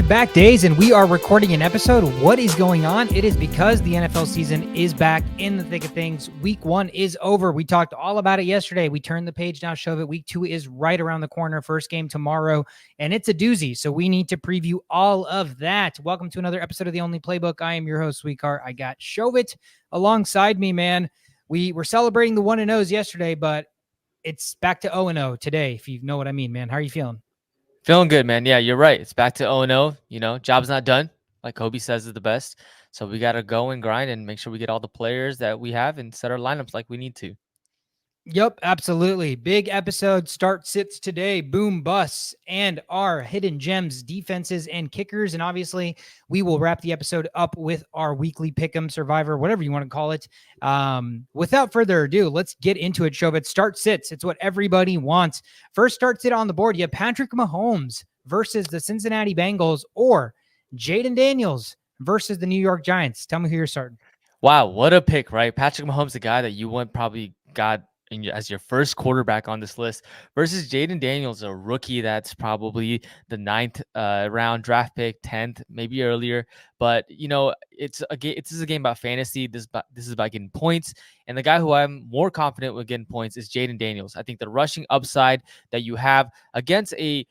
back-to-back days, and we are recording an episode. What is going on? It is because the NFL season is back in the thick of things. Week 1 is over. We talked all about it yesterday. We turned the page now, shove it. Week 2 is right around the corner. First game tomorrow, and it's a doozy, so we need to preview all of that. Welcome to another episode of The Only Playbook. I am your host, Sweetcart. I got Shovit alongside me, man. We were celebrating the 1-0s yesterday, but it's back to 0-0 today, if you know what I mean, man. How are you feeling? Feeling good, man. Yeah, you're right. It's back to 0-0. Job's not done. Like Kobe says is the best. So we got to go and grind and make sure we get all the players that we have and set our lineups like we need to. Yep, absolutely. Big episode start sits today. Boom, busts, and our hidden gems, defenses, and kickers. And obviously, we will wrap the episode up with our weekly pick'em survivor, whatever you want to call it. Without further ado, let's get into it, Shovit. Start sits. It's what everybody wants. First start sit on the board. You have Patrick Mahomes versus the Cincinnati Bengals, or Jayden Daniels versus the New York Giants. Tell me who you're starting. Wow, what a pick, right? Patrick Mahomes, the guy that you probably got as your first quarterback on this list, versus Jayden Daniels, a rookie that's probably the 9th round draft pick, 10th, maybe earlier. But it's a game. This is a game about fantasy. This is about getting points. And the guy who I'm more confident with getting points is Jayden Daniels. I think the rushing upside that you have against a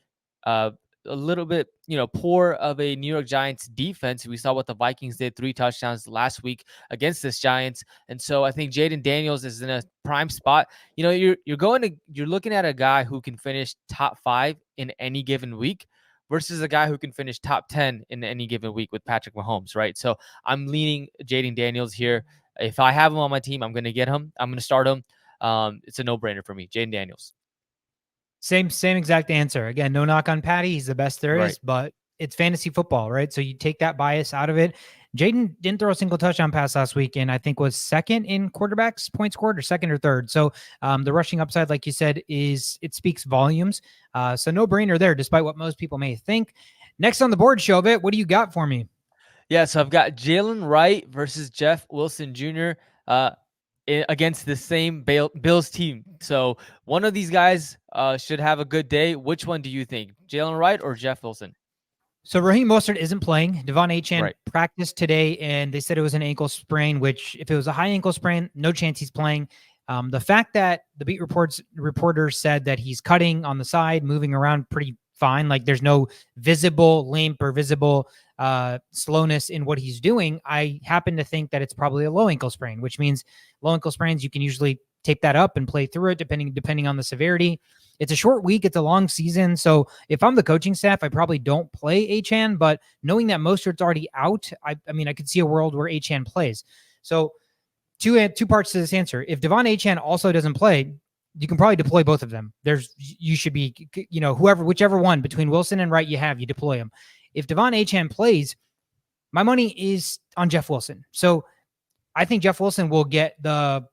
little bit, poor of a New York Giants defense. We saw what the Vikings did, 3 touchdowns last week against this Giants. And so I think Jayden Daniels is in a prime spot. You're looking at a guy who can finish top 5 in any given week versus a guy who can finish top 10 in any given week with Patrick Mahomes, right? So I'm leaning Jayden Daniels here. If I have him on my team, I'm going to get him. I'm going to start him. It's a no-brainer for me, Jayden Daniels. Same exact answer. Again, no knock on Patty. He's the best there is, but it's fantasy football, right? So you take that bias out of it. Jayden didn't throw a single touchdown pass last week, and I think was second in quarterbacks points scored, or second or third. So the rushing upside, like you said, it speaks volumes. So no brainer there, despite what most people may think. Next on the board, Shovit, what do you got for me? Yeah, so I've got Jaylen Wright versus Jeff Wilson Jr. Against the same Bills team. So one of these guys should have a good day. Which one do you think, Jaylen Wright or Jeff Wilson? So Raheem Mostert isn't playing. Devon Achane practiced today, and they said it was an ankle sprain, which if it was a high ankle sprain, no chance he's playing. The fact that the beat reporters said that he's cutting on the side, moving around pretty fine, like there's no visible limp or visible slowness in what he's doing, I happen to think that it's probably a low ankle sprain, which means low ankle sprains, you can usually tape that up and play through it depending on the severity. It's a short week. It's a long season. So if I'm the coaching staff, I probably don't play Achane, but knowing that Mostert's already out, I could see a world where Achane plays. So two parts to this answer. If Devon Achane also doesn't play, you can probably deploy both of them. You should be, whichever one between Wilson and Wright you deploy them. If Devon Achane plays, my money is on Jeff Wilson. So I think Jeff Wilson will get the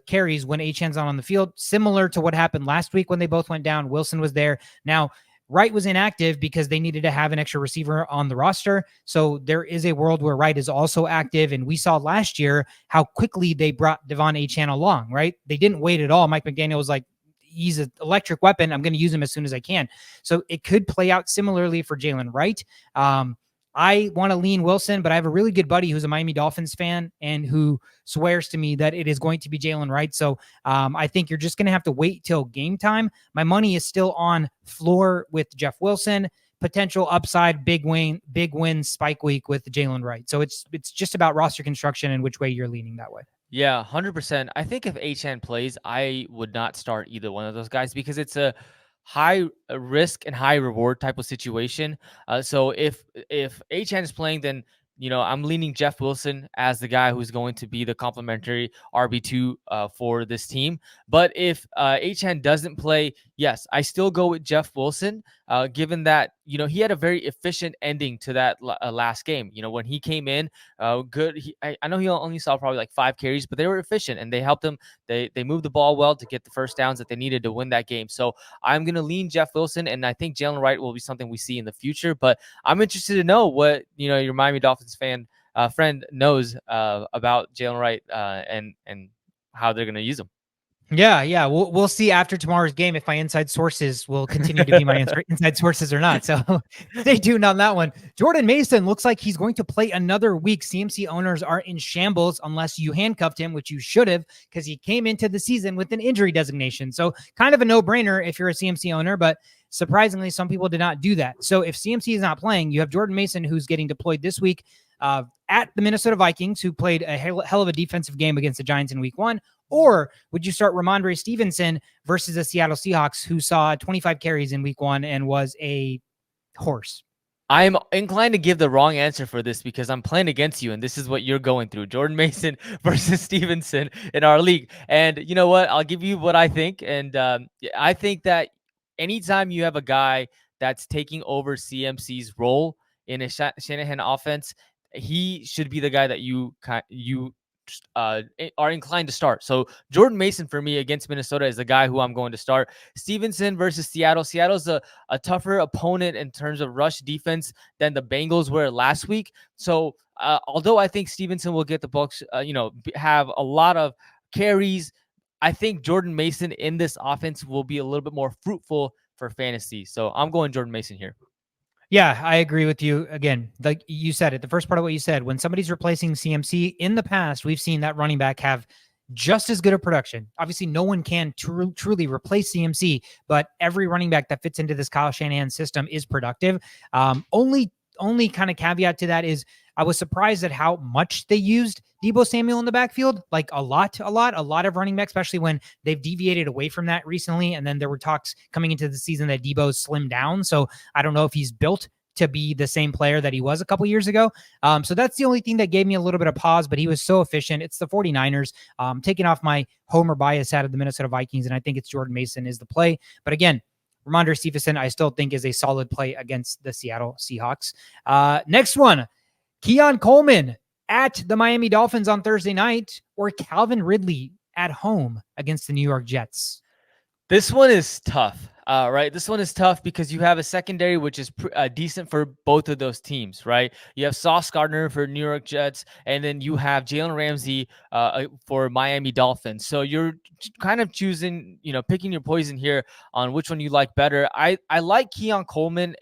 carries when Achane's on the field, similar to what happened last week when they both went down. Wilson was there. Now, Wright was inactive because they needed to have an extra receiver on the roster. So there is a world where Wright is also active. And we saw last year how quickly they brought Devon Achane along, right? They didn't wait at all. Mike McDaniel was like, he's an electric weapon. I'm going to use him as soon as I can. So it could play out similarly for Jaylen Wright. I want to lean Wilson, but I have a really good buddy who's a Miami Dolphins fan and who swears to me that it is going to be Jaylen Wright. So I think you're just going to have to wait till game time. My money is still on floor with Jeff Wilson, potential upside, big win spike week with Jaylen Wright. So it's just about roster construction and which way you're leaning that way. Yeah, 100%. I think if Achane plays, I would not start either one of those guys because it's a high risk and high reward type of situation. So if Achane is playing, then I'm leaning Jeff Wilson as the guy who's going to be the complimentary RB2 for this team. But if Achane doesn't play, yes, I still go with Jeff Wilson, given that, he had a very efficient ending to that last game. When he came in, good. I know he only saw probably like 5 carries, but they were efficient and they helped him. They moved the ball well to get the first downs that they needed to win that game. So I'm going to lean Jeff Wilson, and I think Jaylen Wright will be something we see in the future. But I'm interested to know what, your Miami Dolphins fan friend knows about Jaylen Wright and how they're going to use him. Yeah. We'll see after tomorrow's game if my inside sources will continue to be my inside sources or not. So stay tuned on that one. Jordan Mason looks like he's going to play another week. CMC owners are in shambles unless you handcuffed him, which you should have, because he came into the season with an injury designation. So kind of a no-brainer if you're a CMC owner, but surprisingly, some people did not do that. So if CMC is not playing, you have Jordan Mason, who's getting deployed this week at the Minnesota Vikings, who played a hell of a defensive game against the Giants in week 1. Or would you start Rhamondre Stevenson versus the Seattle Seahawks, who saw 25 carries in week 1 and was a horse? I'm inclined to give the wrong answer for this because I'm playing against you, and this is what you're going through. Jordan Mason versus Stevenson in our league. And you know what? I'll give you what I think. And I think that anytime you have a guy that's taking over CMC's role in a Shanahan offense, he should be the guy that you are inclined to start. So Jordan Mason for me against Minnesota is the guy who I'm going to start. Stevenson versus Seattle. Seattle's a tougher opponent in terms of rush defense than the Bengals were last week. So although I think Stevenson will get the Bucs, have a lot of carries, I think Jordan Mason in this offense will be a little bit more fruitful for fantasy. So I'm going Jordan Mason here. Yeah, I agree with you. Again, like you said it, the first part of what you said, when somebody's replacing CMC in the past, we've seen that running back have just as good a production. Obviously, no one can truly replace CMC, but every running back that fits into this Kyle Shanahan system is productive. Only kind of caveat to that is I was surprised at how much they used Deebo Samuel in the backfield, like a lot of running backs, especially when they've deviated away from that recently. And then there were talks coming into the season that Deebo's slimmed down. So I don't know if he's built to be the same player that he was a couple years ago. So that's the only thing that gave me a little bit of pause, but he was so efficient. It's the 49ers, taking off my homer bias out of the Minnesota Vikings. And I think it's Jordan Mason is the play. But again, Rhamondre Stevenson, I still think is a solid play against the Seattle Seahawks. Next one, Keon Coleman at the Miami Dolphins on Thursday night, or Calvin Ridley at home against the New York Jets. This one is tough, right? This one is tough because you have a secondary which is decent for both of those teams, right? You have Sauce Gardner for New York Jets, and then you have Jalen Ramsey for Miami Dolphins. So you're kind of choosing, picking your poison here on which one you like better. I like Keon Coleman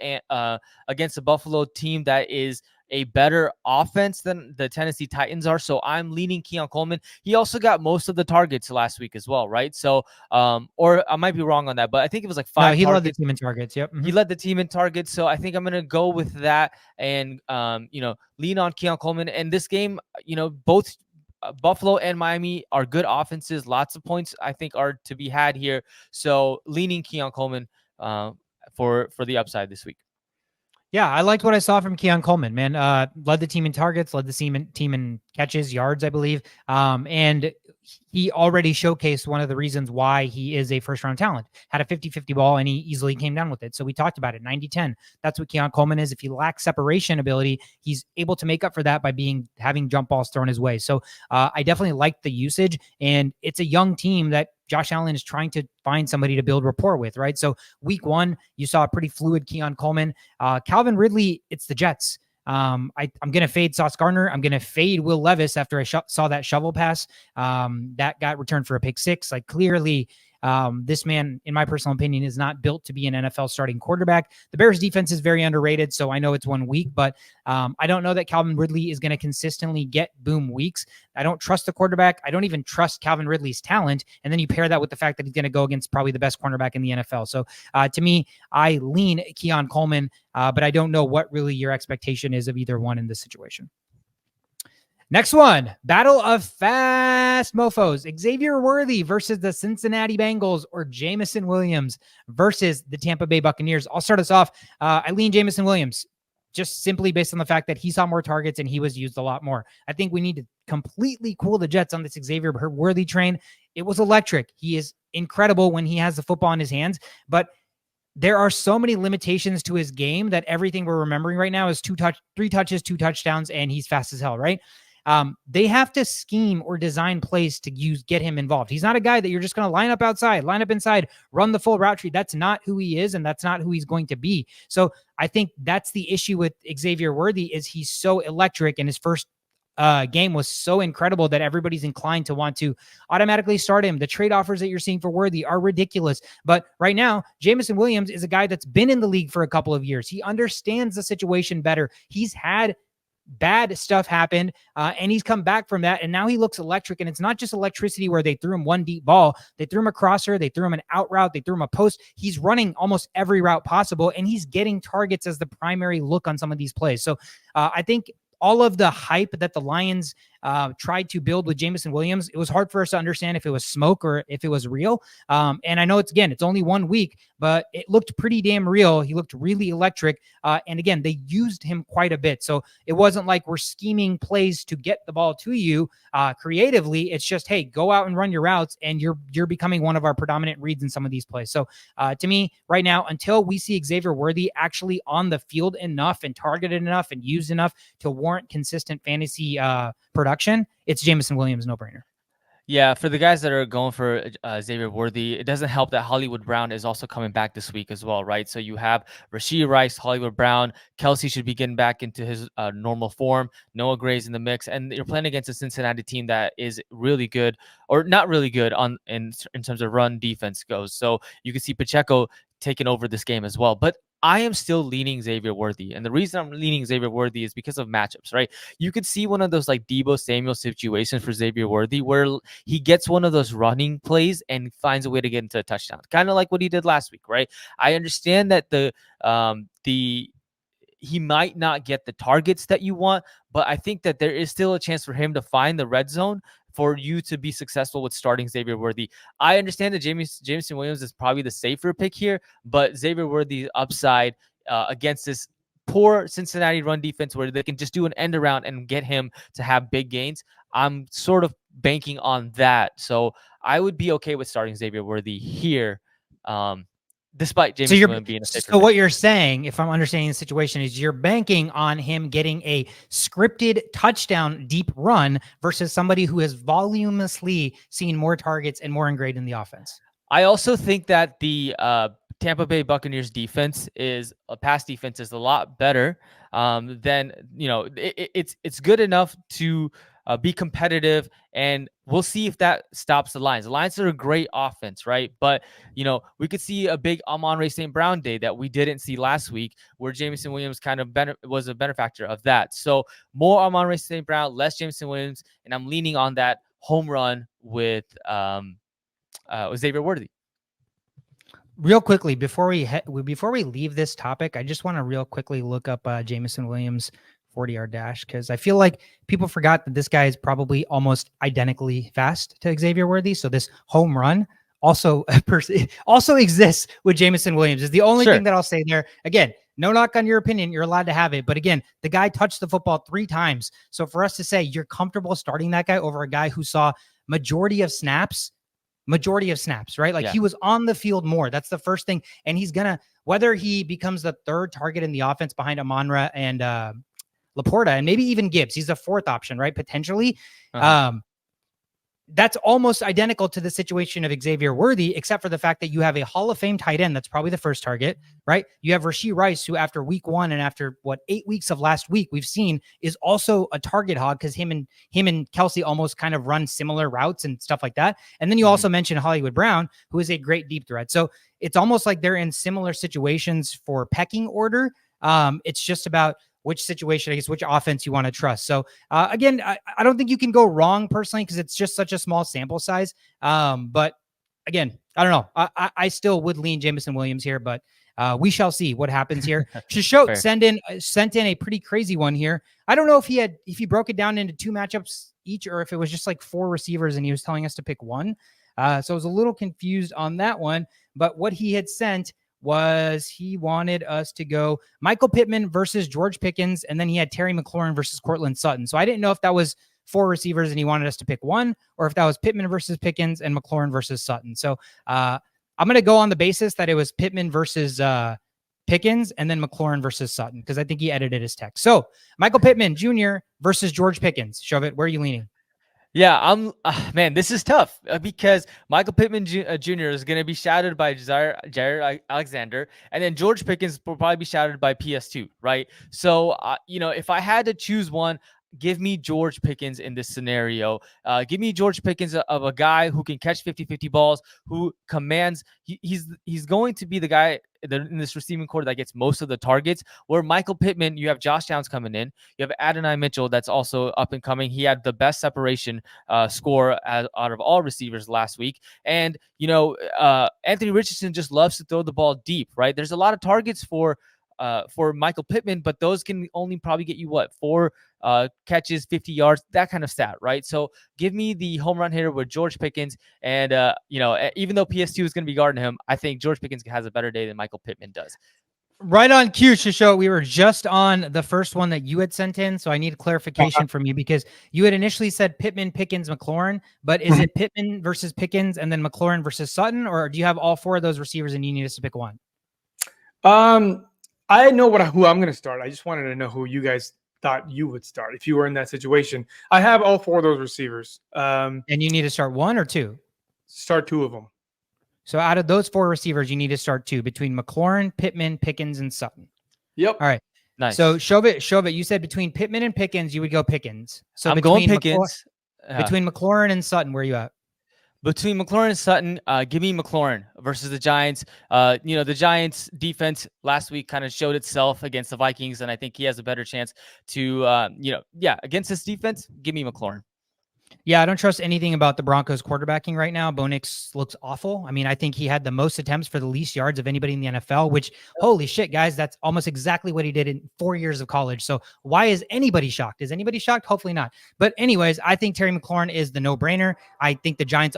against the Buffalo team that is a better offense than the Tennessee Titans are. So I'm leaning Keon Coleman. He also got most of the targets last week as well, right? So, or I might be wrong on that, but I think it was like 5 targets. He led the team in targets. Yep. He led the team in targets. So I think I'm going to go with that and, lean on Keon Coleman. And this game, both Buffalo and Miami are good offenses. Lots of points I think are to be had here. So leaning Keon Coleman for the upside this week. Yeah, I liked what I saw from Keon Coleman, man. Led the team in targets, led the team in catches, yards, I believe. And he already showcased one of the reasons why he is a first-round talent. Had a 50-50 ball, and he easily came down with it. So we talked about it, 90-10. That's what Keon Coleman is. If he lacks separation ability, he's able to make up for that by having jump balls thrown his way. So I definitely like the usage, and it's a young team that Josh Allen is trying to find somebody to build rapport with, right? So week 1, you saw a pretty fluid Keon Coleman. Calvin Ridley, it's the Jets. I'm going to fade Sauce Gardner. I'm going to fade Will Levis after I saw that shovel pass that got returned for a pick 6. Like clearly, this man, in my personal opinion, is not built to be an NFL starting quarterback. The Bears defense is very underrated, so I know it's 1 week, but I don't know that Calvin Ridley is going to consistently get boom weeks. I don't trust the quarterback. I don't even trust Calvin Ridley's talent. And then you pair that with the fact that he's going to go against probably the best cornerback in the NFL. So to me, I lean Keon Coleman, but I don't know what really your expectation is of either one in this situation. Next one, battle of fast mofos. Xavier Worthy versus the Cincinnati Bengals, or Jameson Williams versus the Tampa Bay Buccaneers. I'll start us off. I lean Jameson Williams just simply based on the fact that he saw more targets and he was used a lot more. I think we need to completely cool the Jets on this Xavier Worthy train. It was electric. He is incredible when he has the football in his hands, but there are so many limitations to his game that everything we're remembering right now is 3 touches, 2 touchdowns, and he's fast as hell, right? They have to scheme or design plays to get him involved. He's not a guy that you're just going to line up outside, line up inside, run the full route tree. That's not who he is, and that's not who he's going to be. So I think that's the issue with Xavier Worthy is he's so electric, and his first game was so incredible that everybody's inclined to want to automatically start him. The trade offers that you're seeing for Worthy are ridiculous. But right now, Jameson Williams is a guy that's been in the league for a couple of years. He understands the situation better. He's had bad stuff happened, and he's come back from that, and now he looks electric. And it's not just electricity where they threw him one deep ball. They threw him a crosser, they threw him an out route, they threw him a post. He's running almost every route possible, and he's getting targets as the primary look on some of these plays. So I think all of the hype that the Lions tried to build with Jameson Williams, it was hard for us to understand if it was smoke or if it was real. And I know it's only 1 week, but it looked pretty damn real. He looked really electric. And again, they used him quite a bit. So it wasn't like we're scheming plays to get the ball to you creatively. It's just, hey, go out and run your routes, and you're becoming one of our predominant reads in some of these plays. So to me, right now, until we see Xavier Worthy actually on the field enough and targeted enough and used enough to warrant consistent fantasy production, it's Jameson Williams, no brainer. Yeah, for the guys that are going for Xavier Worthy, it doesn't help that Hollywood Brown is also coming back this week as well, right? So you have Rashee Rice, Hollywood Brown, Kelsey should be getting back into his normal form, Noah Gray's in the mix, and you're playing against a Cincinnati team that is really good, or not really good in terms of run defense goes. So you can see Pacheco taking over this game as well. But I am still leaning Xavier Worthy. And the reason I'm leaning Xavier Worthy is because of matchups, right? You could see one of those like Deebo Samuel situations for Xavier Worthy where he gets one of those running plays and finds a way to get into a touchdown. Kind of like what he did last week, right? I understand that he might not get the targets that you want, but I think that there is still a chance for him to find the red zone for you to be successful with starting Xavier Worthy. I understand that Jameson Williams is probably the safer pick here, but Xavier Worthy's upside against this poor Cincinnati run defense where they can just do an end around and get him to have big gains, I'm sort of banking on that. So I would be okay with starting Xavier Worthy here. Despite Jameson Williams being a safer pick. What you're saying, if I'm understanding the situation, is you're banking on him getting a scripted touchdown deep run versus somebody who has voluminously seen more targets and more ingrained in the offense. I also think that the Tampa Bay Buccaneers defense pass defense is a lot better than, it's good enough to be competitive, and we'll see if that stops the Lions. The Lions are a great offense, right? But, we could see a big Amon-Ra St. Brown day that we didn't see last week, where Jameson Williams kind of was a benefactor of that. So more Amon-Ra St. Brown, less Jameson Williams, and I'm leaning on that home run with Xavier Worthy. Real quickly, before we leave this topic, I just want to real quickly look up Jameson Williams' 40-yard dash, because I feel like people forgot that this guy is probably almost identically fast to Xavier Worthy. So this home run also exists with Jameson Williams. Is the only thing that I'll say there. Again, no knock on your opinion. You're allowed to have it. But again, the guy touched the football 3 times. So for us to say you're comfortable starting that guy over a guy who saw majority of snaps, right? Like he was on the field more. That's the first thing. And he's whether he becomes the third target in the offense behind Amon-Ra and Laporta, and maybe even Gibbs. He's a fourth option, right? Potentially. That's almost identical to the situation of Xavier Worthy, except for the fact that you have a Hall of Fame tight end. That's probably the first target, right? You have Rashee Rice, who after week 1 and after 8 weeks of last week, we've seen is also a target hog, because him and Kelsey almost kind of run similar routes and stuff like that. And then you also mentioned Hollywood Brown, who is a great deep threat. So it's almost like they're in similar situations for pecking order. It's just about which situation, I guess, which offense you want to trust. So again, I don't think you can go wrong personally, because it's just such a small sample size. But again, I don't know. I still would lean Jameson Williams here, but we shall see what happens here. Shishot sent in a pretty crazy one here. I don't know if he broke it down into 2 matchups each, or if it was just like 4 receivers and he was telling us to pick one. So I was a little confused on that one. But what he had sent was he wanted us to go Michael Pittman versus George Pickens, and then he had Terry McLaurin versus Cortland Sutton. So I didn't know if that was 4 receivers and he wanted us to pick one, or if that was Pittman versus Pickens and McLaurin versus Sutton. So I'm going to go on the basis that it was Pittman versus Pickens and then McLaurin versus Sutton, because I think he edited his text. So Michael Pittman Jr. versus George Pickens. Shove it. Where are you leaning? Yeah, man, this is tough because Michael Pittman Jr. is going to be shadowed by Jair Alexander, and then George Pickens will probably be shadowed by PS2, right? So, if I had to choose one, give me George Pickens in this scenario. Give me George Pickens of a guy who can catch 50-50 balls, who commands. He's going to be the guy in this receiving corps that gets most of the targets. Where Michael Pittman, you have Josh Downs coming in. You have Adonai Mitchell that's also up and coming. He had the best separation score out of all receivers last week. And, Anthony Richardson just loves to throw the ball deep, right? There's a lot of targets for Michael Pittman, but those can only probably get you 4 catches, 50 yards, that kind of stat, right? So give me the home run hitter with George Pickens. And, even though PS2 is going to be guarding him, I think George Pickens has a better day than Michael Pittman does. Right on cue, Shisho. We were just on the first one that you had sent in, so I need clarification from you because you had initially said Pittman, Pickens, McLaurin, but is it Pittman versus Pickens and then McLaurin versus Sutton, or do you have all 4 of those receivers and you need us to pick one? I know who I'm going to start. I just wanted to know who you guys thought you would start if you were in that situation. I have all 4 of those receivers. And you need to start 1 or 2? Start 2 of them. So out of those 4 receivers, you need to start 2 between McLaurin, Pittman, Pickens, and Sutton. Yep. All right. Nice. So Shobit, you said between Pittman and Pickens, you would go Pickens. So I'm going Pickens. Between McLaurin and Sutton, where are you at? Between McLaurin and Sutton, give me McLaurin versus the Giants. The Giants defense last week kind of showed itself against the Vikings, and I think he has a better chance to, against this defense, give me McLaurin. Yeah, I don't trust anything about the Broncos quarterbacking right now. Bo Nix looks awful. I mean, I think he had the most attempts for the least yards of anybody in the NFL, which, holy shit, guys, that's almost exactly what he did in 4 years of college. So why is anybody shocked? Is anybody shocked? Hopefully not. But anyways, I think Terry McLaurin is the no-brainer. I think the Giants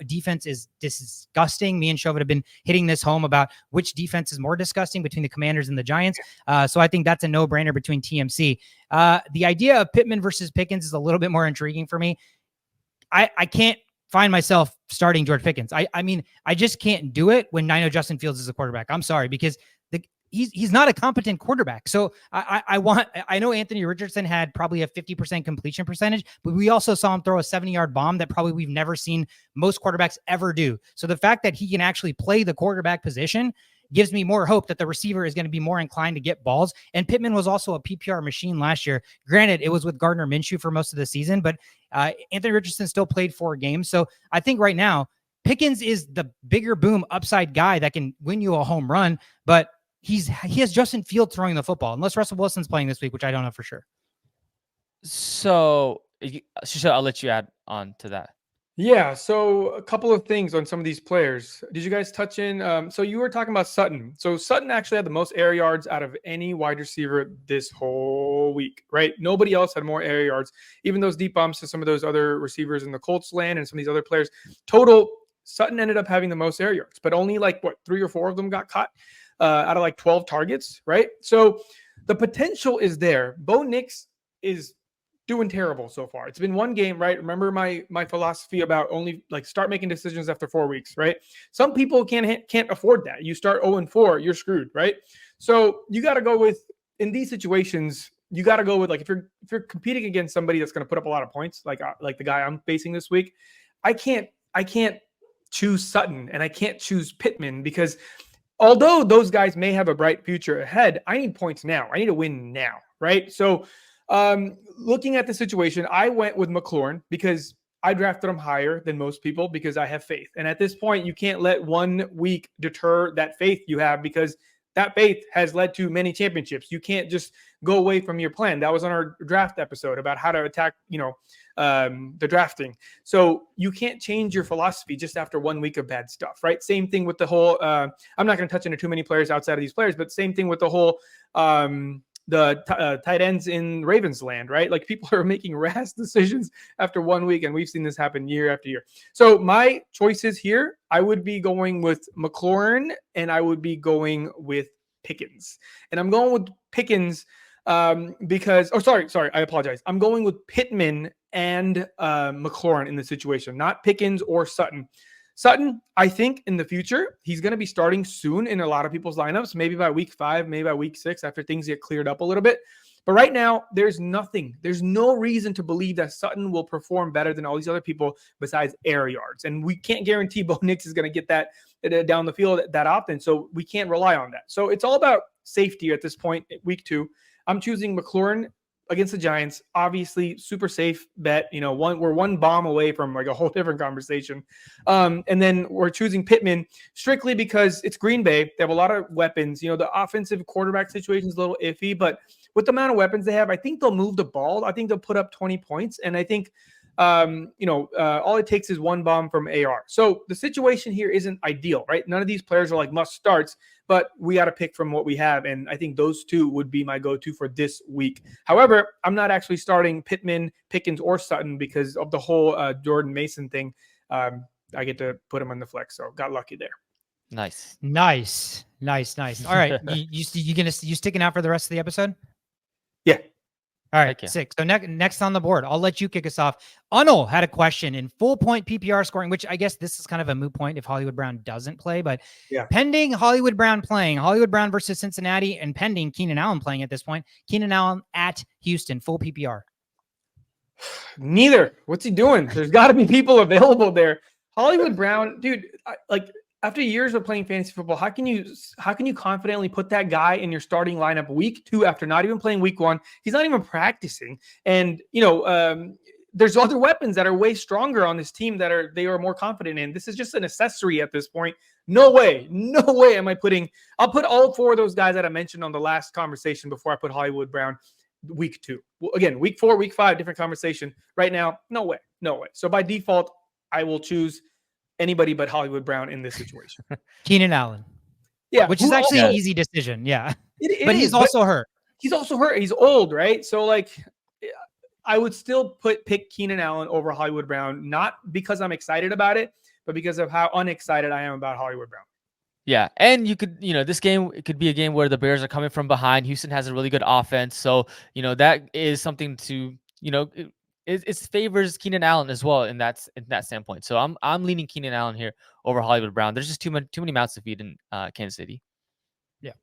defense is disgusting. Me and Chauvin have been hitting this home about which defense is more disgusting between the Commanders and the Giants. So I think that's a no-brainer between TMC. The idea of Pittman versus Pickens is a little bit more intriguing for me. I can't find myself starting George Pickens. I mean, I just can't do it when I know Justin Fields is a quarterback. I'm sorry, because he's not a competent quarterback. So I know Anthony Richardson had probably a 50% completion percentage, but we also saw him throw a 70-yard bomb that probably we've never seen most quarterbacks ever do. So the fact that he can actually play the quarterback position gives me more hope that the receiver is going to be more inclined to get balls. And Pittman was also a PPR machine last year. Granted, it was with Gardner Minshew for most of the season, but Anthony Richardson still played 4 games. So I think right now, Pickens is the bigger boom upside guy that can win you a home run, but he has Justin Fields throwing the football, unless Russell Wilson's playing this week, which I don't know for sure. So, Shisha, I'll let you add on to that. Yeah, so a couple of things on some of these players. Did you guys touch in? So you were talking about Sutton. So Sutton actually had the most air yards out of any wide receiver this whole week, right? Nobody else had more air yards. Even those deep bombs to some of those other receivers in the Colts land and some of these other players. Total, Sutton ended up having the most air yards, but only 3 or 4 of them got caught out of 12 targets, right? So the potential is there. Bo Nix is doing terrible so far. It's been 1 game, right? Remember my philosophy about only start making decisions after 4 weeks, right? Some people can't afford that. You start 0-4, you're screwed, right? So you got to go with, in these situations, you got to go with if you're competing against somebody that's going to put up a lot of points, like the guy I'm facing this week, I can't choose Sutton and I can't choose Pittman because although those guys may have a bright future ahead, I need points now. I need to win now, right? So looking at the situation, I went with McLaurin because I drafted him higher than most people because I have faith. And at this point, you can't let 1 week deter that faith you have because that faith has led to many championships. You can't just go away from your plan. That was on our draft episode about how to attack, the drafting. So you can't change your philosophy just after 1 week of bad stuff, right? Same thing with the whole, I'm not going to touch into too many players outside of these players, but same thing with the whole, tight ends in Ravens land, right? People are making rash decisions after 1 week, and we've seen this happen year after year. So my choices here, I would be going with McLaurin and I would be going with Pickens. And I'm going with Pickens because, sorry, I apologize. I'm going with Pittman and McLaurin in the situation, not Pickens or Sutton. Sutton, I think in the future, he's going to be starting soon in a lot of people's lineups, maybe by week 5, maybe by week 6, after things get cleared up a little bit. But right now, there's no reason to believe that Sutton will perform better than all these other people besides air yards. And we can't guarantee Bo Nix is going to get that down the field that often, so we can't rely on that. So it's all about safety at this point, week 2. I'm choosing McLaurin against the Giants. Obviously, super safe bet. You know, we're one bomb away from like a whole different conversation. And then we're choosing Pittman strictly because it's Green Bay. They have a lot of weapons. You know, the offensive quarterback situation is a little iffy, but with the amount of weapons they have, I think they'll move the ball. I think they'll put up 20 points. And I think, all it takes is one bomb from AR. So the situation here isn't ideal, right? None of these players are like must starts, but we got to pick from what we have. And I think those two would be my go-to for this week. However, I'm not actually starting Pittman, Pickens, or Sutton because of the whole Jordan Mason thing. I get to put him on the flex. So got lucky there. Nice. All right. you sticking out for the rest of the episode? Yeah. All right, sick. So next on the board, I'll let you kick us off. Unil had a question in full point PPR scoring, which I guess this is kind of a moot point if Hollywood Brown doesn't play, but pending Hollywood Brown playing, Hollywood Brown versus Cincinnati, and pending Keenan Allen playing at this point, Keenan Allen at Houston, full PPR. Neither. What's he doing? There's got to be people available there. Hollywood Brown, dude, after years of playing fantasy football, how can you confidently put that guy in your starting lineup week 2 after not even playing week 1? He's not even practicing. And, there's other weapons that are way stronger on this team that they are more confident in. This is just an accessory at this point. No way am I I'll put all 4 of those guys that I mentioned on the last conversation before I put Hollywood Brown week 2. Well, again, week 4, week 5, different conversation. Right now, no way. So by default, I will choose anybody but Hollywood Brown in this situation. Keenan Allen. Yeah. Which is actually an easy decision. Yeah. But he's also hurt. He's also hurt. He's old, right? So I would still pick Keenan Allen over Hollywood Brown, not because I'm excited about it, but because of how unexcited I am about Hollywood Brown. Yeah. And you could, this game, it could be a game where the Bears are coming from behind. Houston has a really good offense. So, that is something to, it favors Keenan Allen as well in that standpoint. So I'm leaning Keenan Allen here over Hollywood Brown. There's just too many mouths to feed in Kansas City. Yeah.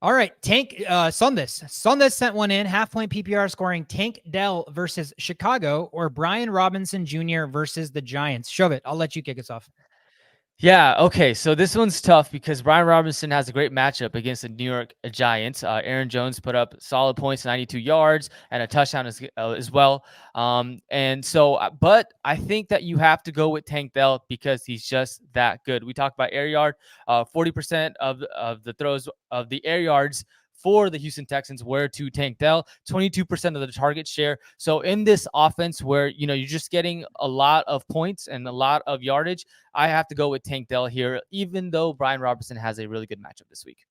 All right, Tank Sunday sent one in, half-point PPR scoring Tank Dell versus Chicago or Brian Robinson Jr. versus the Giants. Shove it. I'll let you kick us off. Yeah, okay, so this one's tough because Brian Robinson has a great matchup against the New York Giants. Aaron Jones put up solid points, 92 yards, and a touchdown as well. But I think that you have to go with Tank Dell because he's just that good. We talked about air yard, 40% of the throws of the air yards for the Houston Texans were to Tank Dell, 22% of the target share. So in this offense where, you're just getting a lot of points and a lot of yardage, I have to go with Tank Dell here, even though Brian Robinson has a really good matchup this week.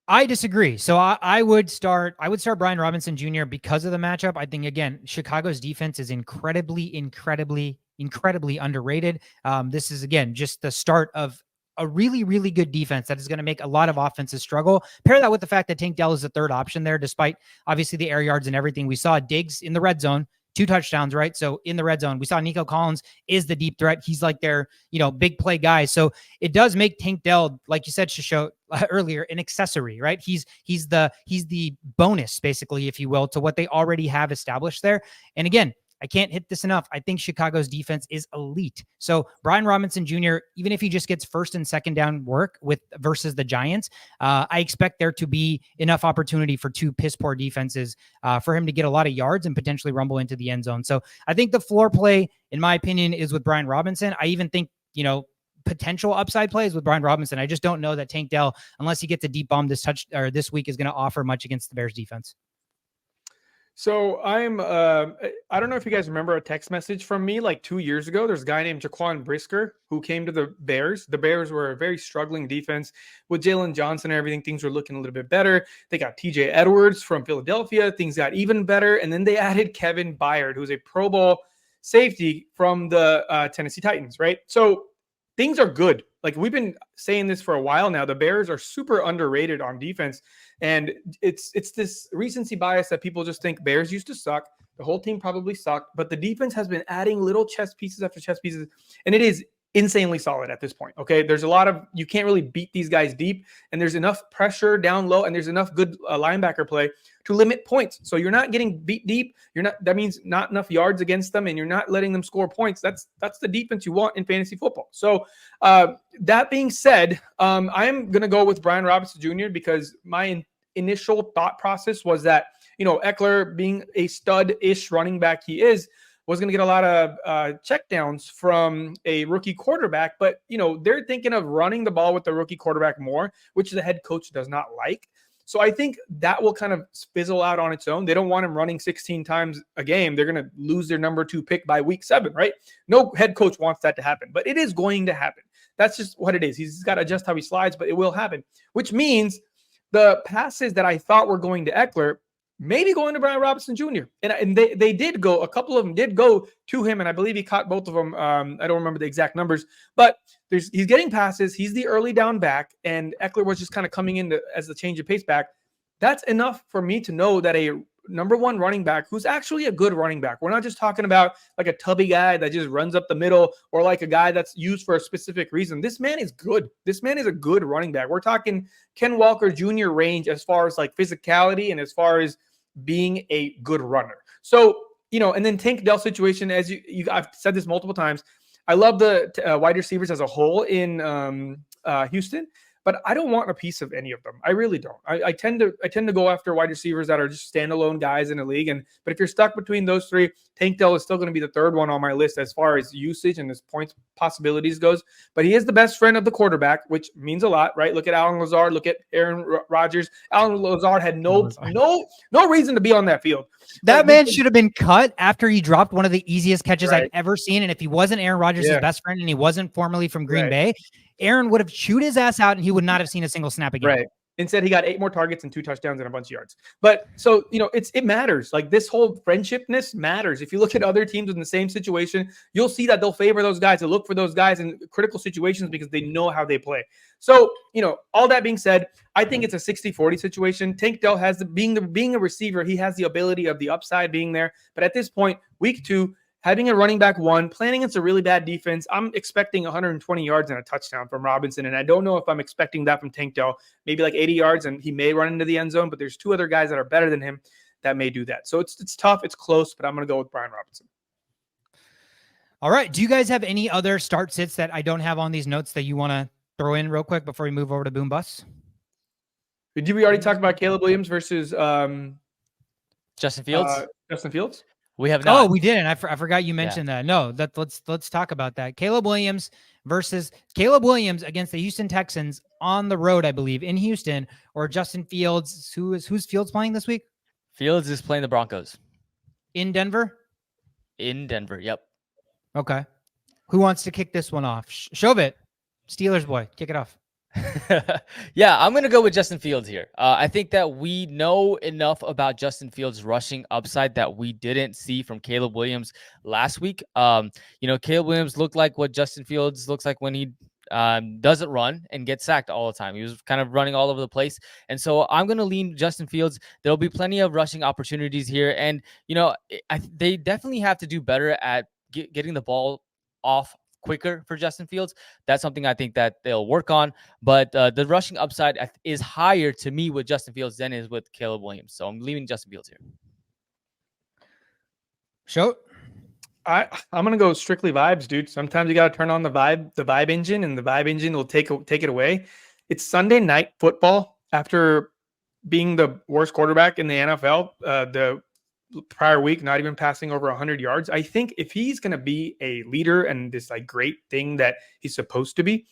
I disagree. So I would start Brian Robinson Jr. because of the matchup. I think, again, Chicago's defense is incredibly underrated. This is, again, just the start of a really, really good defense that is going to make a lot of offenses struggle. Pair that with the fact that Tank Dell is the third option there, despite obviously the air yards and everything. We saw Diggs in the red zone, 2 touchdowns, right? So in the red zone, we saw Nico Collins is the deep threat. He's like their, big play guy. So it does make Tank Dell, like you said, Shisho, earlier, an accessory, right? He's the bonus, basically, if you will, to what they already have established there. And again, I can't hit this enough. I think Chicago's defense is elite. So Brian Robinson Jr., even if he just gets first and second down work versus the Giants, I expect there to be enough opportunity for 2 piss poor defenses for him to get a lot of yards and potentially rumble into the end zone. So I think the floor play, in my opinion, is with Brian Robinson. I even think, potential upside plays with Brian Robinson. I just don't know that Tank Dell, unless he gets a deep bomb this week, is going to offer much against the Bears defense. So I don't know if you guys remember a text message from me like 2 years ago. There's a guy named Jaquan Brisker who came to the Bears. The Bears were a very struggling defense with Jaylen Johnson and everything. Things were looking a little bit better. They got TJ Edwards from Philadelphia. Things got even better. And then they added Kevin Byard, who's a Pro Bowl safety from the Tennessee Titans, right? So things are good. Like, we've been saying this for a while now. The Bears are super underrated on defense. And it's this recency bias that people just think Bears used to suck. The whole team probably sucked, but the defense has been adding little chess pieces after chess pieces, and it is insanely solid at this point. Okay. There's a lot of, you can't really beat these guys deep, and there's enough pressure down low, and there's enough good linebacker play to limit points. So you're not getting beat deep. That means not enough yards against them, and you're not letting them score points. That's the defense you want in fantasy football. So that being said, I'm going to go with Brian Robinson Jr. because my initial thought process was that, Eckler, being a stud-ish running back he is, was going to get a lot of checkdowns from a rookie quarterback. But, they're thinking of running the ball with the rookie quarterback more, which the head coach does not like. So I think that will kind of fizzle out on its own. They don't want him running 16 times a game. They're going to lose their number 2 pick by week 7, right? No head coach wants that to happen, but it is going to happen. That's just what it is. He's got to adjust how he slides, but it will happen, which means the passes that I thought were going to Eckler maybe going to Brian Robinson Jr. And they did go, a couple of them did go to him, and I believe he caught both of them. I don't remember the exact numbers, but he's getting passes. He's the early down back, and Eckler was just kind of coming in as the change of pace back. That's enough for me to know that a number 1 running back who's actually a good running back. We're not just talking about like a tubby guy that just runs up the middle or like a guy that's used for a specific reason. This man is good. This man is a good running back. We're talking Ken Walker Jr. range as far as like physicality and as far as being a good runner. So, and then Tank Dell situation, as I've said this multiple times, I love the wide receivers as a whole in Houston, but I don't want a piece of any of them. I really don't. I tend to go after wide receivers that are just standalone guys in the league. But if you're stuck between those 3, Tank Dell is still going to be the 3rd one on my list as far as usage and his points possibilities goes. But he is the best friend of the quarterback, which means a lot, right? Look at Allen Lazard. Look at Aaron Rodgers. Allen Lazard had no reason to be on that field. That man should have been cut after he dropped one of the easiest catches I've ever seen. And if he wasn't Aaron Rodgers' best friend and he wasn't formerly from Green Bay, Aaron would have chewed his ass out and he would not have seen a single snap again. Right. Instead, he got 8 more targets and 2 touchdowns and a bunch of yards. But so, it matters. Like this whole friendshipness matters. If you look at other teams in the same situation, you'll see that they'll favor those guys. They'll look for those guys in critical situations because they know how they play. So, all that being said, I think it's a 60-40 situation. Tank Dell has being a receiver, he has the ability of the upside being there. But at this point, week 2, having a running back 1, playing against a really bad defense, I'm expecting 120 yards and a touchdown from Robinson. And I don't know if I'm expecting that from Tank Dell. Maybe like 80 yards, and he may run into the end zone, but there's 2 other guys that are better than him that may do that. So it's tough. It's close, but I'm going to go with Brian Robinson. All right. Do you guys have any other start sits that I don't have on these notes that you want to throw in real quick before we move over to Boom Bus? Did we already talk about Caleb Williams versus Justin Fields? Justin Fields? We have not. Oh, we didn't. I forgot you mentioned that. No, let's talk about that. Caleb Williams against the Houston Texans on the road, I believe, in Houston, or Justin Fields. Who's Fields playing this week? Fields is playing the Broncos. In Denver? In Denver, yep. Okay. Who wants to kick this one off? Shovit, Steelers boy, kick it off. Yeah, I'm going to go with Justin Fields here. I think that we know enough about Justin Fields' rushing upside that we didn't see from Caleb Williams last week. Caleb Williams looked like what Justin Fields looks like when he doesn't run and gets sacked all the time. He was kind of running all over the place. And so I'm going to lean Justin Fields. There'll be plenty of rushing opportunities here. And, they definitely have to do better at getting the ball off quicker for Justin Fields. That's something I think that they'll work on. But the rushing upside is higher to me with Justin Fields than is with Caleb Williams. So I'm leaving Justin Fields here. Show. I'm gonna go strictly vibes, dude. Sometimes you gotta turn on the vibe engine, and the vibe engine will take it away. It's Sunday night football after being the worst quarterback in the NFL. The prior week, not even passing over 100 yards. I think if he's going to be a leader and this like great thing that he's supposed to be,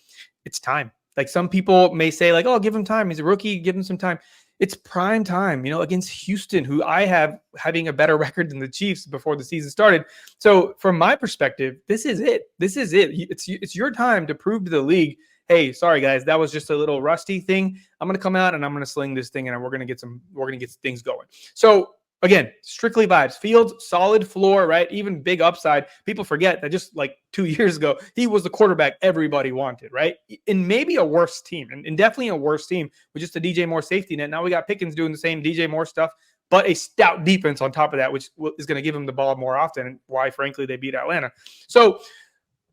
it's time. Like some people may say like, oh, give him time. He's a rookie. Give him some time. It's prime time, against Houston, who I have having a better record than the Chiefs before the season started. So from my perspective, this is it. It's your time to prove to the league, hey, sorry guys, that was just a little rusty thing. I'm going to come out and I'm going to sling this thing and we're going to get things going. So again, strictly vibes. Fields, solid floor, right? Even big upside. People forget that just like 2 years ago, he was the quarterback everybody wanted, right? And maybe a worse team, and definitely a worse team with just a DJ Moore safety net. Now we got Pickens doing the same DJ Moore stuff, but a stout defense on top of that, which is going to give him the ball more often, and why, frankly, they beat Atlanta. So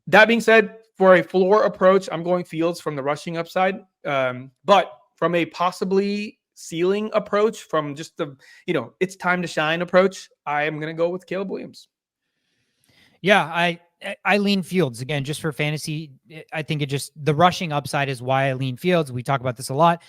that being said, for a floor approach, I'm going Fields from the rushing upside. But from a possibly ceiling approach, from just the, it's time to shine approach, I am going to go with Caleb Williams. Yeah, I lean Fields again, just for fantasy. I think the rushing upside is why I lean Fields. We talk about this a lot.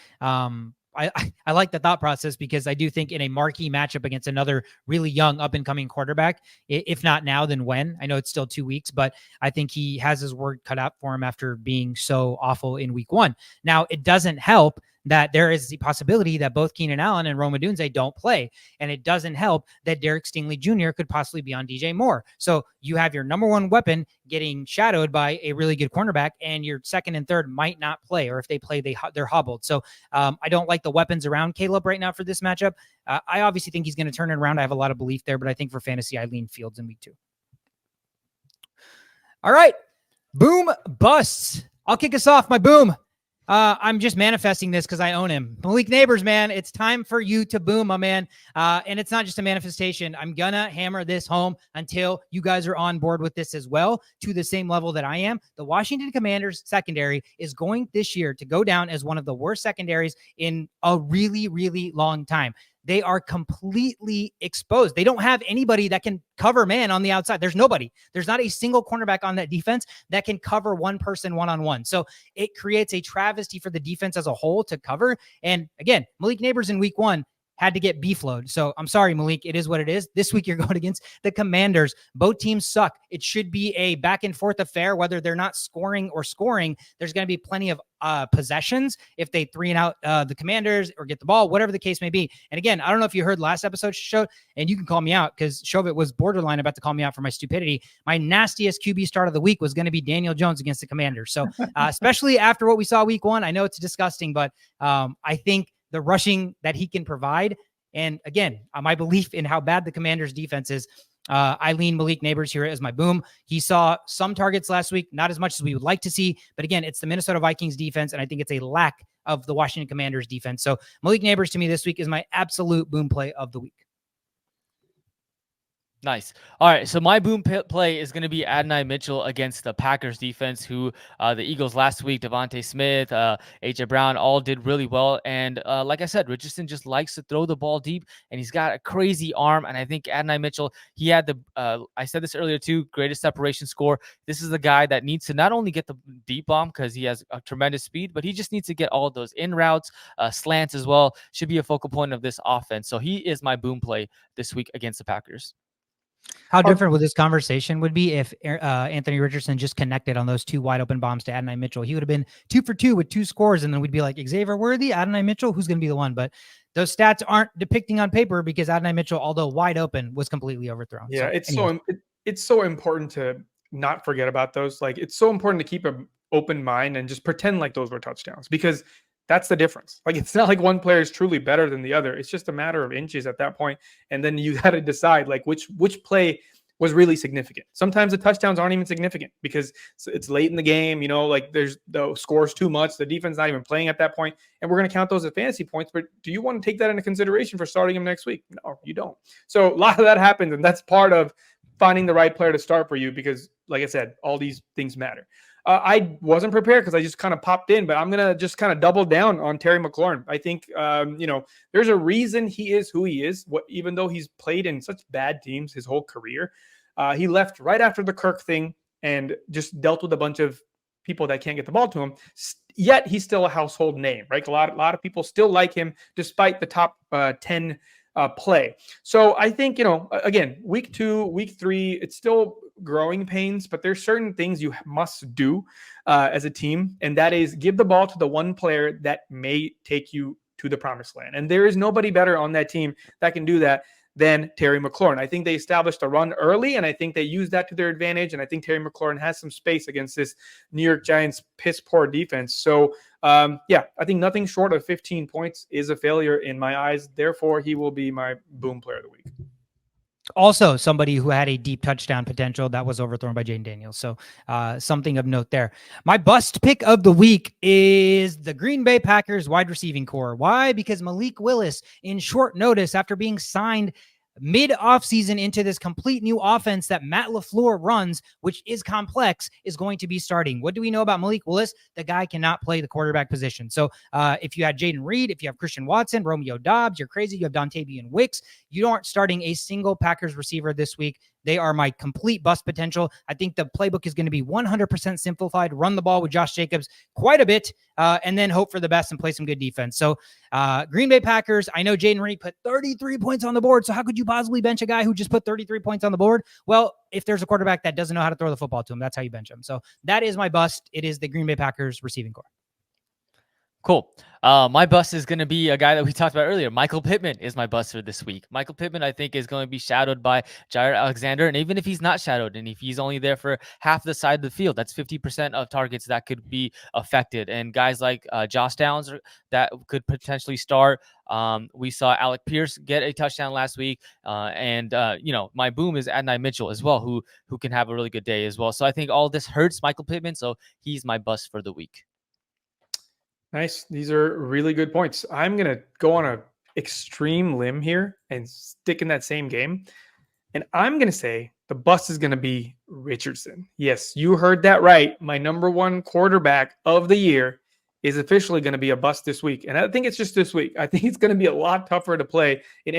I like the thought process because I do think in a marquee matchup against another really young up and coming quarterback, if not now, then when? I know it's still 2 weeks, but I think he has his word cut out for him after being so awful in week 1. Now, it doesn't help that there is the possibility that both Keenan Allen and Rome Odunze don't play. And it doesn't help that Derek Stingley Jr. could possibly be on DJ Moore. So you have your number one weapon getting shadowed by a really good cornerback, and your second and third might not play, or if they play, they're hobbled. So I don't like the weapons around Caleb right now for this matchup. I obviously think he's going to turn it around. I have a lot of belief there, but I think for fantasy, I lean Fields in week 2. All right. Boom busts. I'll kick us off. My boom. I'm just manifesting this because I own him. Malik Nabers, man, it's time for you to boom, my man. And it's not just a manifestation. I'm going to hammer this home until you guys are on board with this as well, to the same level that I am. The Washington Commanders secondary is going this year to go down as one of the worst secondaries in a really, really long time. They are completely exposed. They don't have anybody that can cover man on the outside. There's nobody. There's not a single cornerback on that defense that can cover one person one-on-one. So it creates a travesty for the defense as a whole to cover. And again, Malik Nabers in week 1 had to get beef-load. So I'm sorry, Malik. It is what it is. This week you're going against the Commanders. Both teams suck. It should be a back-and-forth affair, whether they're not scoring or scoring. There's going to be plenty of possessions if they 3-and-out the Commanders or get the ball, whatever the case may be. And again, I don't know if you heard last episode show, and you can call me out because Shovit was borderline about to call me out for my stupidity. My nastiest QB start of the week was going to be Daniel Jones against the Commanders. So especially after what we saw week 1, I know it's disgusting, but I think the rushing that he can provide. And again, my belief in how bad the Commanders defense is, I lean Malik Nabers here as my boom. He saw some targets last week, not as much as we would like to see, but again, it's the Minnesota Vikings defense. And I think it's a lack of the Washington Commanders defense. So Malik Nabers to me this week is my absolute boom play of the week. Nice. All right. So my boom play is going to be Adonai Mitchell against the Packers defense, who the Eagles last week, Devontae Smith, A.J. Brown, all did really well. And like I said, Richardson just likes to throw the ball deep, and he's got a crazy arm. And I think Adonai Mitchell, he had the, I said this earlier too, greatest separation score. This is the guy that needs to not only get the deep bomb because he has a tremendous speed, but he just needs to get all of those in routes, slants as well. Should be a focal point of this offense. So he is my boom play this week against the Packers. How different would this conversation would be if Anthony Richardson just connected on those 2 wide open bombs to Adonai Mitchell? He would have been 2 for 2 with 2 scores, and then we'd be like, Xavier worthy, Adonai Mitchell, who's going to be the one? But those stats aren't depicting on paper because Adonai Mitchell, although wide open, was completely overthrown. Yeah, so, it's so important to not forget about those. Like, it's so important to keep an open mind and just pretend like those were touchdowns, because that's the difference. Like, it's not like one player is truly better than the other. It's just a matter of inches at that point. And then you got to decide like which play was really significant. Sometimes the touchdowns aren't even significant because it's late in the game, like there's the score's too much. The defense not even playing at that point, and we're going to count those as fantasy points. But do you want to take that into consideration for starting him next week? No, you don't. So a lot of that happens, and that's part of finding the right player to start for you because, like I said, all these things matter. I wasn't prepared because I just kind of popped in, but I'm going to just kind of double down on Terry McLaurin. I think, there's a reason he is who he is. Even though he's played in such bad teams his whole career, he left right after the Kirk thing and just dealt with a bunch of people that can't get the ball to him. Yet he's still a household name, right? A lot of people still like him despite the top 10 play. So I think, again, week 2, week 3, it's still growing pains, but there's certain things you must do as a team. And that is give the ball to the one player that may take you to the promised land. And there is nobody better on that team that can do that than Terry McLaurin. I think they established a run early, and I think they used that to their advantage. And I think Terry McLaurin has some space against this New York Giants piss poor defense. So I think nothing short of 15 points is a failure in my eyes. Therefore, he will be my boom player of the week. Also, somebody who had a deep touchdown potential that was overthrown by Jayden Daniels. So something of note there. My bust pick of the week is the Green Bay Packers wide receiving core. Why? Because Malik Willis, in short notice, after being signed mid-offseason into this complete new offense that Matt LaFleur runs, which is complex, is going to be starting. What do we know about Malik Willis? The guy cannot play the quarterback position. So if you had Jayden Reed, if you have Christian Watson, Romeo Doubs, you're crazy. You have Dontavian Wicks. You aren't starting a single Packers receiver this week. They are my complete bust potential. I think the playbook is going to be 100% simplified, run the ball with Josh Jacobs quite a bit, and then hope for the best and play some good defense. So Green Bay Packers, I know Jayden put 33 points on the board, so how could you possibly bench a guy who just put 33 points on the board? Well, if there's a quarterback that doesn't know how to throw the football to him, that's how you bench him. So that is my bust. It is the Green Bay Packers receiving core. Cool. My bust is going to be a guy that we talked about earlier. Michael Pittman is my bust for this week. Michael Pittman, I think, is going to be shadowed by Jair Alexander. And even if he's not shadowed, and if he's only there for half the side of the field, that's 50% of targets that could be affected. And guys like Josh Downs that could potentially start. We saw Alec Pierce get a touchdown last week. And my boom is Adonai Mitchell as well, who can have a really good day as well. So I think all this hurts Michael Pittman. So he's my bust for the week. Nice. These are really good points. I'm going to go on an extreme limb here and stick in that same game. And I'm going to say the bust is going to be Richardson. Yes, you heard that right. My number one quarterback of the year is officially going to be a bust this week. And I think it's just this week. I think it's going to be a lot tougher to play than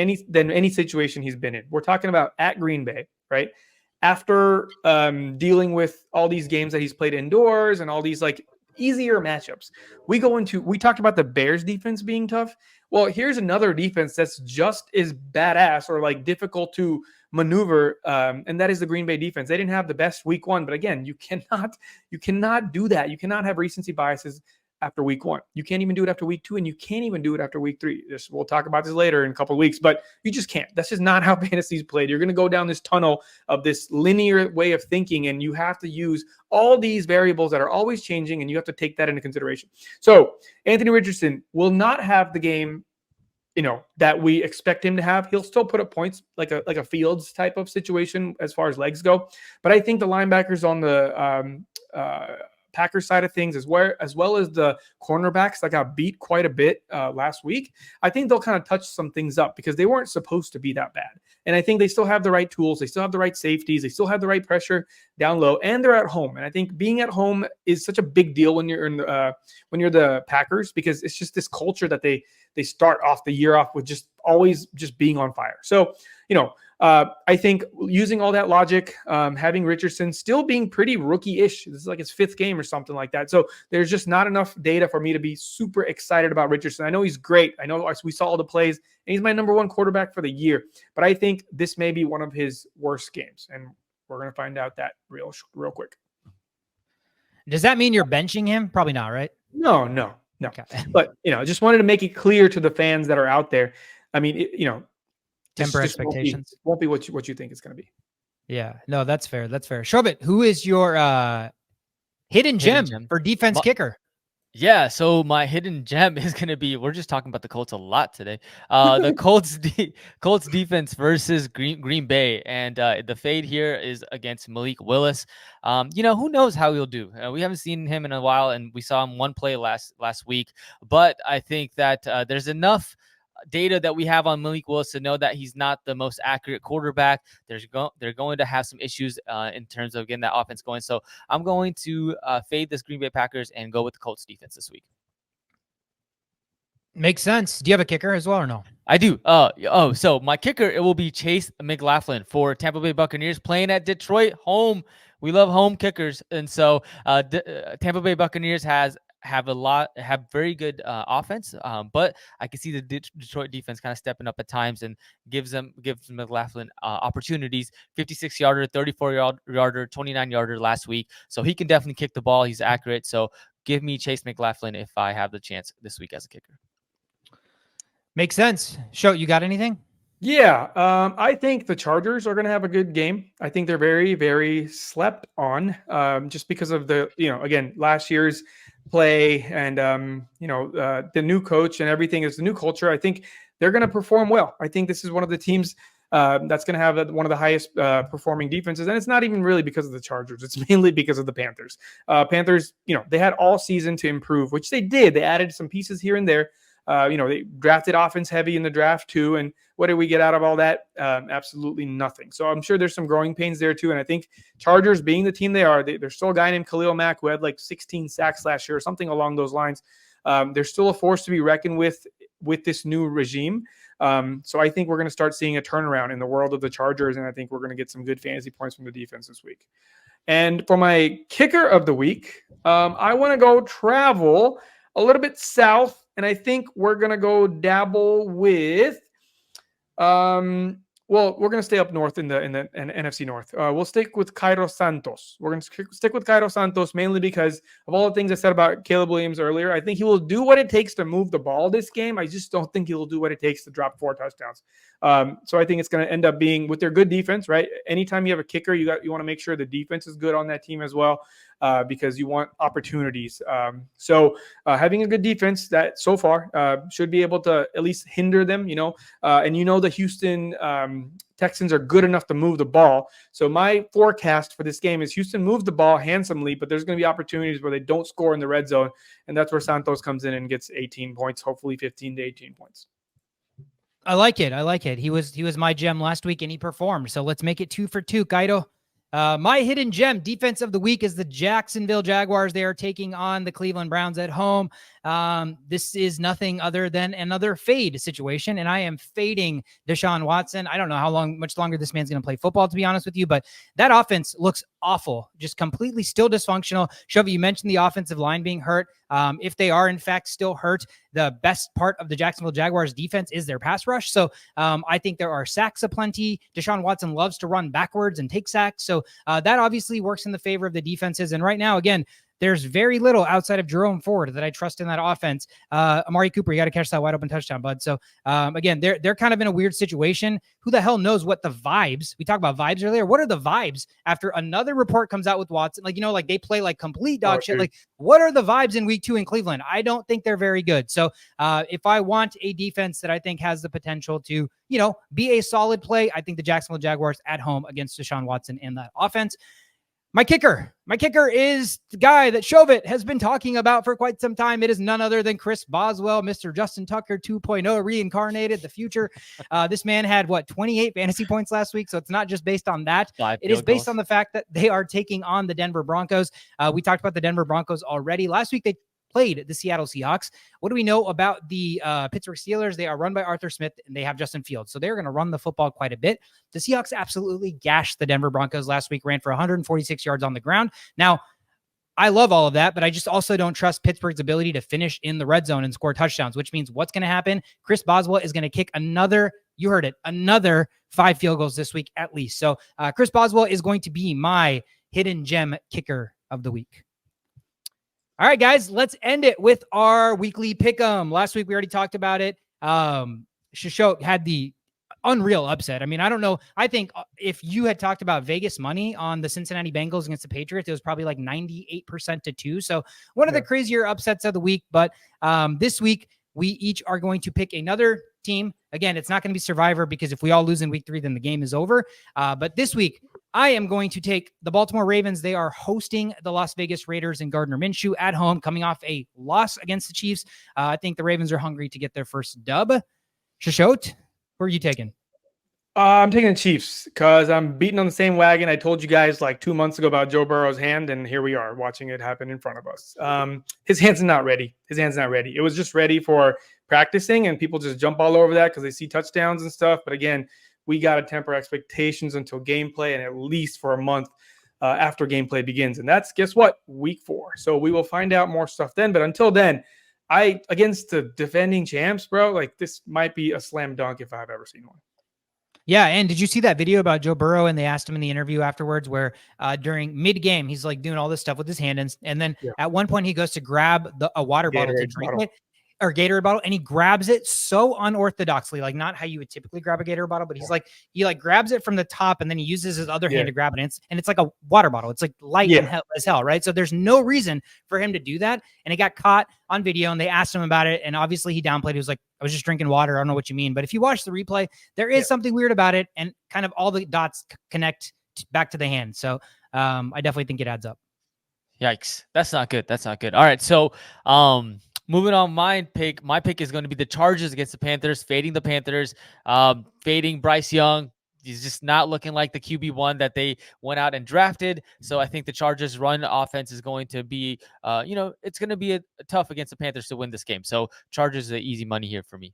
any situation he's been in. We're talking about at Green Bay, right? After dealing with all these games that he's played indoors and all these easier matchups. We talked about the Bears defense being tough. Well, here's another defense that's just as badass or difficult to maneuver. And that is the Green Bay defense. They didn't have the best week one, but again, you cannot do that. You cannot have recency biases after week one. You can't even do it after week two, and you can't even do it after week three. We'll talk about this later in a couple of weeks, but you just can't. That's just not how fantasy is played. You're going to go down this tunnel of this linear way of thinking, and you have to use all these variables that are always changing, and you have to take that into consideration. So Anthony Richardson will not have the game, that we expect him to have. He'll still put up points like a Fields type of situation as far as legs go. But I think the linebackers on the Packers side of things as well as the cornerbacks that got beat quite a bit last week, I think they'll kind of touch some things up because they weren't supposed to be that bad. And I think they still have the right tools. They still have the right safeties. They still have the right pressure down low, and they're at home. And I think being at home is such a big deal when you're when you're the Packers, because it's just this culture that they start off the year off with just always just being on fire. So, I think using all that logic, having Richardson still being pretty rookie-ish, this is like his fifth game or something like that. So there's just not enough data for me to be super excited about Richardson. I know he's great. I know we saw all the plays, and he's my number one quarterback for the year. But I think this may be one of his worst games, and we're going to find out that real quick. Does that mean you're benching him? Probably not, right? No. Okay. But, just wanted to make it clear to the fans that are out there. I mean, temper expectations. Won't be what you think it's going to be. Yeah, no, that's fair. Shobit, who is your hidden gem for defense kicker? Yeah, so my hidden gem is going to be, we're just talking about the Colts a lot today. The Colts defense versus Green Bay. And the fade here is against Malik Willis. Who knows how he'll do. We haven't seen him in a while, and we saw him one play last week. But I think that there's enough data that we have on Malik Willis to know that he's not the most accurate quarterback. They're going to have some issues in terms of getting that offense going. So I'm going to fade this Green Bay Packers and go with the Colts defense this week. Makes sense. Do you have a kicker as well or no? I do. So my kicker, it will be Chase McLaughlin for Tampa Bay Buccaneers playing at Detroit home. We love home kickers. And so Tampa Bay Buccaneers have very good offense, but I can see the Detroit defense kind of stepping up at times and gives McLaughlin opportunities. 56-yarder, 34-yarder, 29-yarder last week, so he can definitely kick the ball. He's accurate, so give me Chase McLaughlin if I have the chance this week as a kicker. Makes sense. Sho, you got anything? Yeah, I think the Chargers are going to have a good game. I think they're very, very slept on just because of the, again, last year's play and, the new coach and everything is the new culture. I think they're going to perform well. I think this is one of the teams that's going to have one of the highest performing defenses. And it's not even really because of the Chargers. It's mainly because of the Panthers. Panthers, they had all season to improve, which they did. They added some pieces here and there. They drafted offense heavy in the draft too. And what did we get out of all that? Absolutely nothing. So I'm sure there's some growing pains there too. And I think Chargers being the team they are, there's still a guy named Khalil Mack who had 16 sacks last year or something along those lines. They're still a force to be reckoned with this new regime. So I think we're going to start seeing a turnaround in the world of the Chargers, and I think we're going to get some good fantasy points from the defense this week. And for my kicker of the week, I want to go travel a little bit south, and I think we're going to go dabble with well, we're going to stay up north in the NFC North. We'll stick with Cairo Santos. We're going to stick with Cairo Santos mainly because of all the things I said about Caleb Williams earlier. I think he will do what it takes to move the ball this game. I just don't think he will do what it takes to drop 4 touchdowns. So I think it's going to end up being with their good defense, right? Anytime you have a kicker, you want to make sure the defense is good on that team as well. Because you want opportunities. So having a good defense that so far should be able to at least hinder them, and the Houston Texans are good enough to move the ball. So my forecast for this game is Houston move the ball handsomely, but there's going to be opportunities where they don't score in the red zone. And that's where Santos comes in and gets 18 points, hopefully 15 to 18 points. I like it. He was my gem last week and he performed. So let's make it 2 for 2, Kaido. My hidden gem defense of the week is the Jacksonville Jaguars. They are taking on the Cleveland Browns at home. This is nothing other than another fade situation, and I am fading Deshaun Watson. I don't know much longer this man's going to play football, to be honest with you, but that offense looks awful, just completely still dysfunctional. Shovey, you mentioned the offensive line being hurt. If they are in fact still hurt, the best part of the Jacksonville Jaguars defense is their pass rush. So I think there are sacks aplenty. Deshaun Watson loves to run backwards and take sacks. So that obviously works in the favor of the defenses. And right now, again, there's very little outside of Jerome Ford that I trust in that offense. Amari Cooper, you got to catch that wide open touchdown, bud. So again, they're kind of in a weird situation. Who the hell knows what the vibes? We talked about vibes earlier. What are the vibes after another report comes out with Watson? Like they play like complete dog shit. Like, what are the vibes in week 2 in Cleveland? I don't think they're very good. So if I want a defense that I think has the potential to, be a solid play, I think the Jacksonville Jaguars at home against Deshaun Watson in that offense. My kicker is the guy that Shovit has been talking about for quite some time. It is none other than Chris Boswell, Mr. Justin Tucker 2.0 reincarnated, the future. This man had 28 fantasy points last week. So it's not just based on that. It is based on the fact that they are taking on the Denver Broncos. We talked about the Denver Broncos already. Last week, they played the Seattle Seahawks. What do we know about the Pittsburgh Steelers? They are run by Arthur Smith and they have Justin Fields. So they're going to run the football quite a bit. The Seahawks absolutely gashed the Denver Broncos last week, ran for 146 yards on the ground. Now, I love all of that, but I just also don't trust Pittsburgh's ability to finish in the red zone and score touchdowns, which means what's going to happen? Chris Boswell is going to kick another 5 field goals this week at least. So Chris Boswell is going to be my hidden gem kicker of the week. All right, guys, let's end it with our weekly pick'em. Last week, we already talked about it. Shishok had the unreal upset. I mean, I don't know. I think if you had talked about Vegas money on the Cincinnati Bengals against the Patriots, it was probably like 98% to 2. So one of the crazier upsets of the week. But this week, we each are going to pick another team. Again, it's not going to be Survivor because if we all lose in week 3, then the game is over. But this week, I am going to take the Baltimore Ravens. They are hosting the Las Vegas Raiders and Gardner Minshew at home, coming off a loss against the Chiefs. I think the Ravens are hungry to get their first dub. Shishot, who are you taking? I'm taking the Chiefs because I'm beating on the same wagon. I told you guys like 2 months ago about Joe Burrow's hand, and here we are watching it happen in front of us. His hand's not ready. It was just ready for practicing, and people just jump all over that because they see touchdowns and stuff. But again, we got to temper expectations until gameplay and at least for a month after gameplay begins. And that's, guess what? Week 4. So we will find out more stuff then. But until then, against the defending champs, bro, like this might be a slam dunk if I've ever seen one. Yeah, and did you see that video about Joe Burrow? And they asked him in the interview afterwards where during mid-game, he's like doing all this stuff with his hand. And then at one point, he goes to grab a water bottle to drink it. Or Gatorade bottle, and he grabs it so unorthodoxly, like not how you would typically grab a Gatorade bottle, but he grabs it from the top and then he uses his other hand to grab it. And it's like a water bottle. It's like light as hell, right? So there's no reason for him to do that. And it got caught on video and they asked him about it. And obviously he downplayed. He was like, I was just drinking water. I don't know what you mean. But if you watch the replay, there is something weird about it. And kind of all the dots connect back to the hand. So I definitely think it adds up. Yikes. That's not good. All right. So, moving on, my pick is going to be the Chargers against the Panthers, fading the Panthers, fading Bryce Young. He's just not looking like the QB1 that they went out and drafted. So I think the Chargers run offense is going to be, it's going to be tough against the Panthers to win this game. So Chargers is easy money here for me.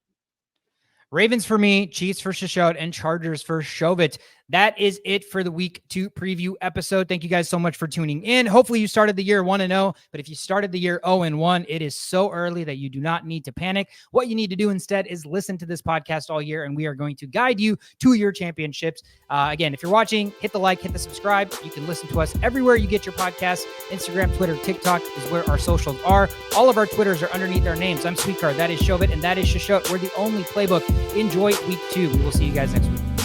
Ravens for me, Chiefs for Shishot, and Chargers for Shovit. That is it for the week 2 preview episode. Thank you guys so much for tuning in. Hopefully you started the year 1-0, but if you started the year 0-1, it is so early that you do not need to panic. What you need to do instead is listen to this podcast all year, and we are going to guide you to your championships. Again, if you're watching, hit the like, hit the subscribe. You can listen to us everywhere you get your podcasts. Instagram, Twitter, TikTok is where our socials are. All of our Twitters are underneath our names. I'm Sweetcard, that is Shovit, and that is Shishot. We're the only playbook. Enjoy week 2. We will see you guys next week.